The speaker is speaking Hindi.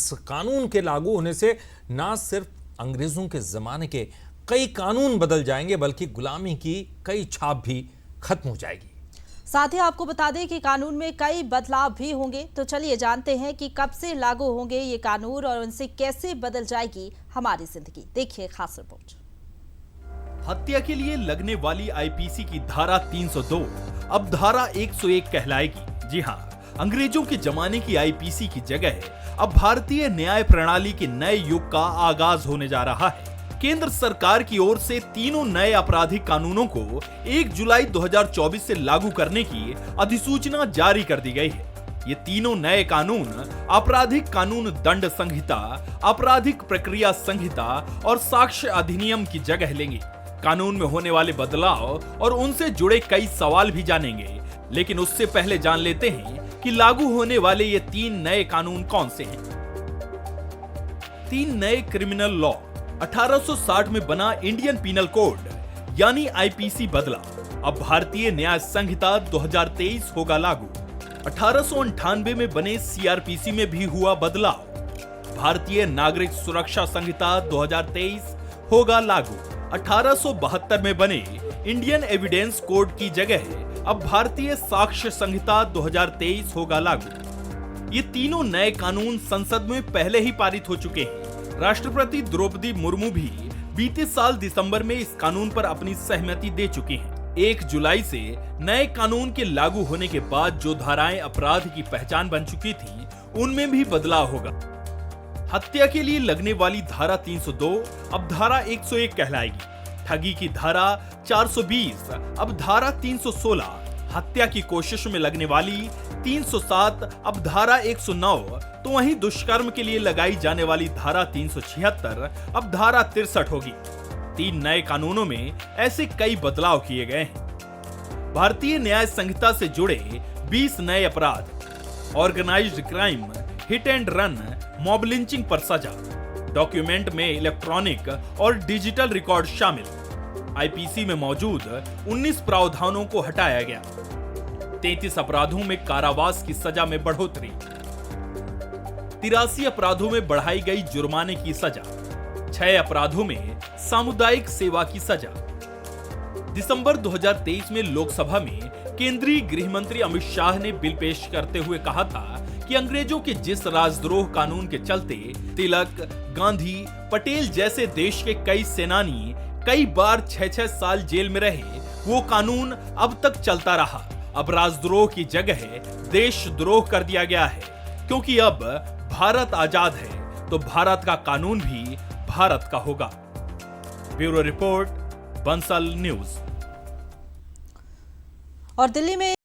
इस कानून के लागू होने से ना सिर्फ अंग्रेजों के जमाने के कई कानून बदल जाएंगे बल्कि गुलामी की कई छाप भी खत्म हो जाएगी। साथ ही आपको बता दें कि कानून में कई बदलाव भी होंगे। तो चलिए जानते हैं कि कब से लागू होंगे ये कानून और उनसे कैसे बदल जाएगी हमारी जिंदगी। देखिए खास रिपोर्ट। हत्या के लिए लगने वाली आईपीसी की धारा 302 अब धारा 101 कहलाएगी। जी हाँ, अंग्रेजों के जमाने की आईपीसी की जगह अब भारतीय न्याय प्रणाली के नए युग का आगाज होने जा रहा है। केंद्र सरकार की ओर से तीनों नए आपराधिक कानूनों को 1 जुलाई 2024 से लागू करने की अधिसूचना जारी कर दी गई है। ये तीनों नए कानून आपराधिक कानून दंड संहिता, आपराधिक प्रक्रिया संहिता और साक्ष्य अधिनियम की जगह लेंगे। कानून में होने वाले बदलाव और उनसे जुड़े कई सवाल भी जानेंगे, लेकिन उससे पहले जान लेते हैं कि लागू होने वाले ये 3 नए कानून कौन से हैं। 3 नए क्रिमिनल लॉ। 1860 में बना इंडियन पीनल कोड यानी आईपीसी बदला, अब भारतीय न्याय संहिता 2023 होगा लागू। 1898 में बने सीआरपीसी में भी हुआ बदलाव, भारतीय नागरिक सुरक्षा संहिता 2023 होगा लागू। 1872 में बने इंडियन एविडेंस कोड की जगह अब भारतीय साक्ष्य संहिता 2023 होगा लागू। ये तीनों नए कानून संसद में पहले ही पारित हो चुके हैं। राष्ट्रपति द्रौपदी मुर्मू भी बीते साल दिसंबर में इस कानून पर अपनी सहमति दे चुकी हैं। 1 जुलाई से नए कानून के लागू होने के बाद जो धाराएं अपराध की पहचान बन चुकी थी, उनमें भी बदलाव होगा। हत्या के लिए लगने वाली धारा 302 अब धारा 101 कहलाएगी। ठगी की धारा 420 अब धारा 316, हत्या की कोशिश में लगने वाली 307 अब धारा 109, तो वहीं दुष्कर्म के लिए लगाई जाने वाली धारा 376 अब धारा 63 होगी। 3 नए कानूनों में ऐसे कई बदलाव किए गए हैं। भारतीय न्याय संहिता से जुड़े 20 नए अपराध, organised crime, hit and run, mob lynching पर सजा, डॉक्यूमेंट में इलेक्ट्रॉनिक और डिजिटल रिकॉर्ड शामिल। आईपीसी में मौजूद 19 प्रावधानों को हटाया गया। 33 अपराधों में कारावास की सजा में बढ़ोतरी, 83 अपराधों में बढ़ाई गई जुर्माने की सजा, 6 अपराधों में सामुदायिक सेवा की सजा। दिसंबर 2023 में लोकसभा में केंद्रीय गृह मंत्री अमित शाह ने बिल पेश करते हुए कहा था कि अंग्रेजों के जिस राजद्रोह कानून के चलते तिलक, गांधी, पटेल जैसे देश के कई सेनानी कई बार 6-6 साल जेल में रहे, वो कानून अब तक चलता रहा। अब राजद्रोह की जगह देशद्रोह कर दिया गया है, क्योंकि अब भारत आजाद है तो भारत का कानून भी भारत का होगा। Bureau report, Bansal news. और दिल्ली में